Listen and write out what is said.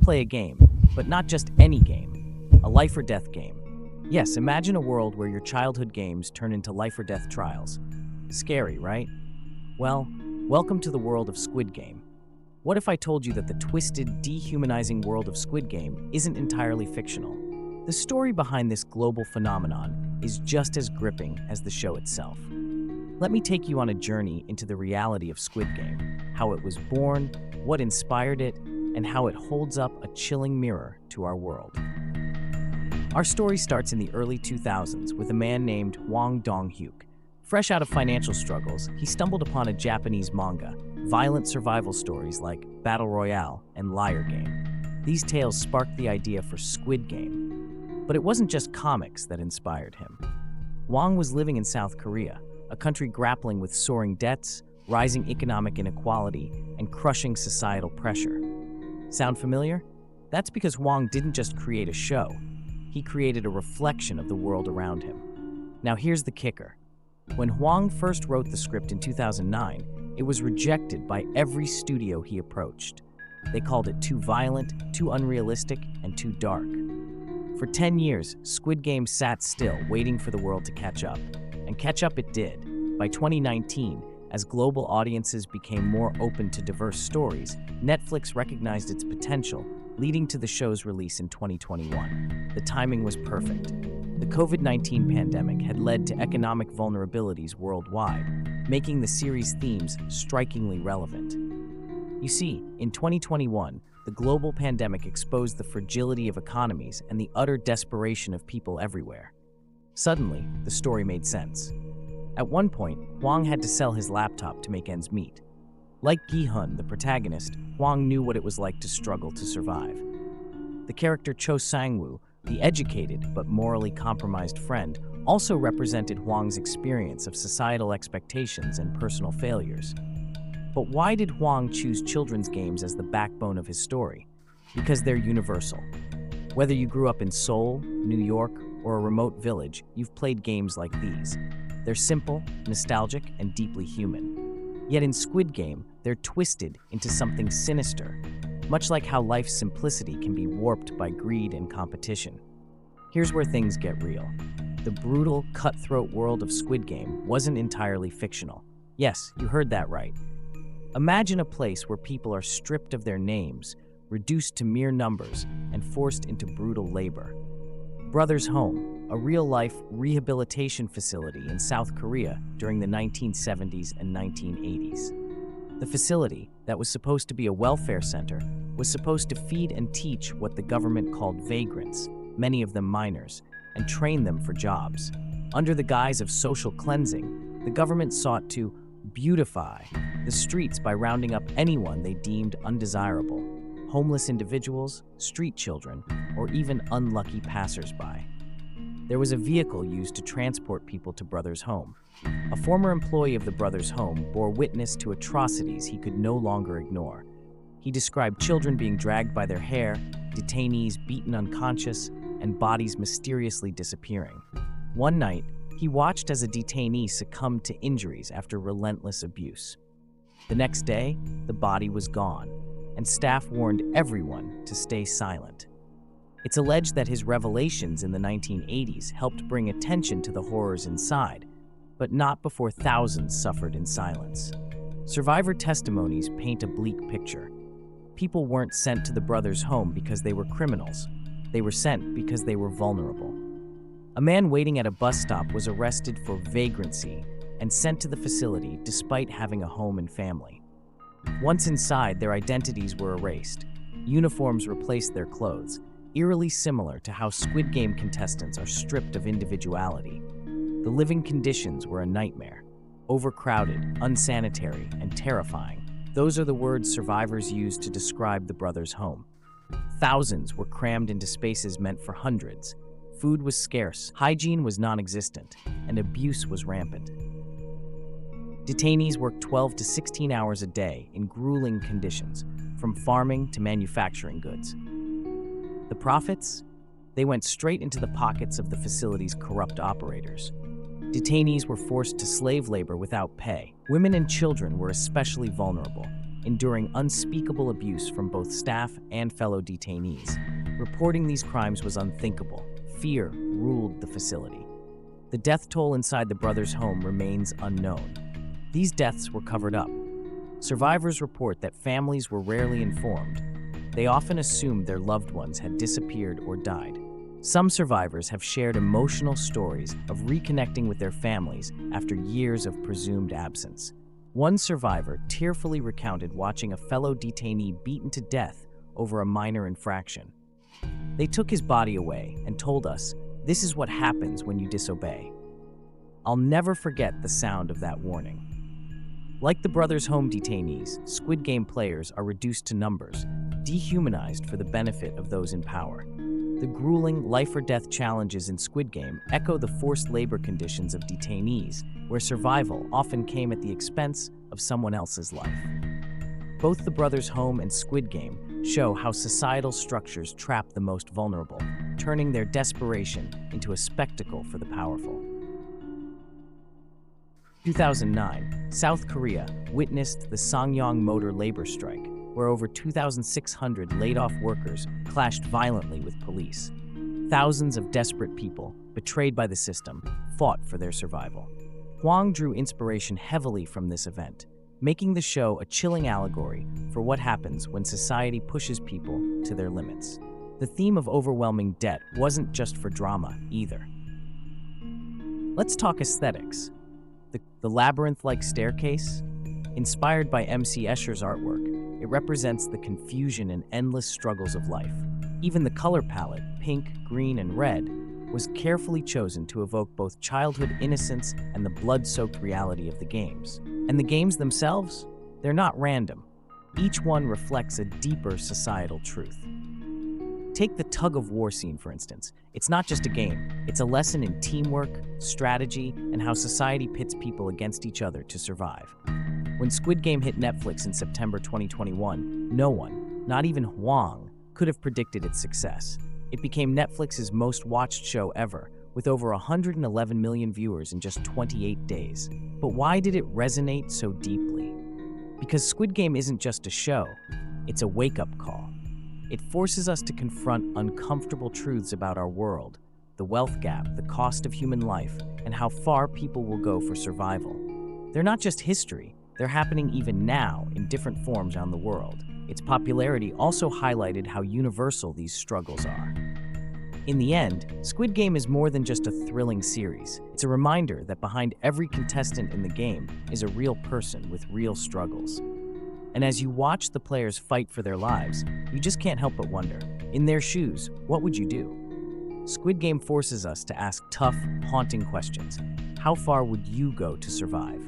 play a game, but not just any game, a life or death game. Yes, imagine a world where your childhood games turn into life or death trials. Scary, right? Well, welcome to the world of Squid Game. What if I told you that the twisted, dehumanizing world of Squid Game isn't entirely fictional? The story behind this global phenomenon is just as gripping as the show itself. Let me take you on a journey into the reality of Squid Game, how it was born, what inspired it, and how it holds up a chilling mirror to our world. Our story starts in the early 2000s with a man named Hwang Dong-hyuk. Fresh out of financial struggles, he stumbled upon a Japanese manga, violent survival stories like Battle Royale and Liar Game. These tales sparked the idea for Squid Game. But it wasn't just comics that inspired him. Hwang was living in South Korea, a country grappling with soaring debts, rising economic inequality, and crushing societal pressure. Sound familiar? That's because Hwang didn't just create a show. He created a reflection of the world around him. Now here's the kicker. When Hwang first wrote the script in 2009, it was rejected by every studio he approached. They called it too violent, too unrealistic, and too dark. For 10 years, Squid Game sat still, waiting for the world to catch up. And catch up it did. By 2019, as global audiences became more open to diverse stories, Netflix recognized its potential, leading to the show's release in 2021. The timing was perfect. The COVID-19 pandemic had led to economic vulnerabilities worldwide, making the series' themes strikingly relevant. You see, in 2021, the global pandemic exposed the fragility of economies and the utter desperation of people everywhere. Suddenly, the story made sense. At one point, Hwang had to sell his laptop to make ends meet. Like Gi-hun, the protagonist, Hwang knew what it was like to struggle to survive. The character Cho Sang-woo, the educated but morally compromised friend, also represented Hwang's experience of societal expectations and personal failures. But why did Hwang choose children's games as the backbone of his story? Because they're universal. Whether you grew up in Seoul, New York, or a remote village, you've played games like these. They're simple, nostalgic, and deeply human. Yet in Squid Game, they're twisted into something sinister, much like how life's simplicity can be warped by greed and competition. Here's where things get real. The brutal, cutthroat world of Squid Game wasn't entirely fictional. Yes, you heard that right. Imagine a place where people are stripped of their names, reduced to mere numbers, and forced into brutal labor. Brothers Home, a real-life rehabilitation facility in South Korea during the 1970s and 1980s. The facility, that was supposed to be a welfare center, was supposed to feed and teach what the government called vagrants, many of them minors, and train them for jobs. Under the guise of social cleansing, the government sought to beautify the streets by rounding up anyone they deemed undesirable. Homeless individuals, street children, or even unlucky passersby. There was a vehicle used to transport people to Brothers Home. A former employee of the Brothers Home bore witness to atrocities he could no longer ignore. He described children being dragged by their hair, detainees beaten unconscious, and bodies mysteriously disappearing. One night, he watched as a detainee succumbed to injuries after relentless abuse. The next day, the body was gone, and staff warned everyone to stay silent. It's alleged that his revelations in the 1980s helped bring attention to the horrors inside, but not before thousands suffered in silence. Survivor testimonies paint a bleak picture. People weren't sent to the Brothers' Home because they were criminals. They were sent because they were vulnerable. A man waiting at a bus stop was arrested for vagrancy and sent to the facility despite having a home and family. Once inside, their identities were erased. Uniforms replaced their clothes, eerily similar to how Squid Game contestants are stripped of individuality. The living conditions were a nightmare. Overcrowded, unsanitary, and terrifying. Those are the words survivors used to describe the Brothers' Home. Thousands were crammed into spaces meant for hundreds. Food was scarce, hygiene was non-existent, and abuse was rampant. Detainees worked 12 to 16 hours a day in grueling conditions, from farming to manufacturing goods. The profits? They went straight into the pockets of the facility's corrupt operators. Detainees were forced to slave labor without pay. Women and children were especially vulnerable. enduring unspeakable abuse from both staff and fellow detainees. Reporting these crimes was unthinkable. Fear ruled the facility. The death toll inside the brothers' home remains unknown. These deaths were covered up. Survivors report that families were rarely informed. They often assumed their loved ones had disappeared or died. Some survivors have shared emotional stories of reconnecting with their families after years of presumed absence. One survivor tearfully recounted watching a fellow detainee beaten to death over a minor infraction. They took his body away and told us, "This is what happens when you disobey." I'll never forget the sound of that warning. Like the brothers' home detainees, Squid Game players are reduced to numbers, dehumanized for the benefit of those in power. The grueling life-or-death challenges in Squid Game echo the forced labor conditions of detainees, where survival often came at the expense of someone else's life. Both the brothers' home and Squid Game show how societal structures trap the most vulnerable, turning their desperation into a spectacle for the powerful. 2009, South Korea witnessed the Sangyong motor labor strike, where over 2,600 laid-off workers clashed violently with police. Thousands of desperate people, betrayed by the system, fought for their survival. Hwang drew inspiration heavily from this event, making the show a chilling allegory for what happens when society pushes people to their limits. The theme of overwhelming debt wasn't just for drama, either. Let's talk aesthetics. The labyrinth-like staircase? Inspired by M.C. Escher's artwork, it represents the confusion and endless struggles of life. Even the color palette, pink, green, and red, was carefully chosen to evoke both childhood innocence and the blood-soaked reality of the games. And the games themselves? They're not random. Each one reflects a deeper societal truth. Take the tug-of-war scene, for instance. It's not just a game. It's a lesson in teamwork, strategy, and how society pits people against each other to survive. When Squid Game hit Netflix in September 2021, no one, not even Hwang, could have predicted its success. It became Netflix's most watched show ever, with over 111 million viewers in just 28 days. But why did it resonate so deeply? Because Squid Game isn't just a show, it's a wake-up call. It forces us to confront uncomfortable truths about our world, the wealth gap, the cost of human life, and how far people will go for survival. They're not just history, they're happening even now in different forms around the world. Its popularity also highlighted how universal these struggles are. In the end, Squid Game is more than just a thrilling series. It's a reminder that behind every contestant in the game is a real person with real struggles. And as you watch the players fight for their lives, you just can't help but wonder, in their shoes, what would you do? Squid Game forces us to ask tough, haunting questions. How far would you go to survive?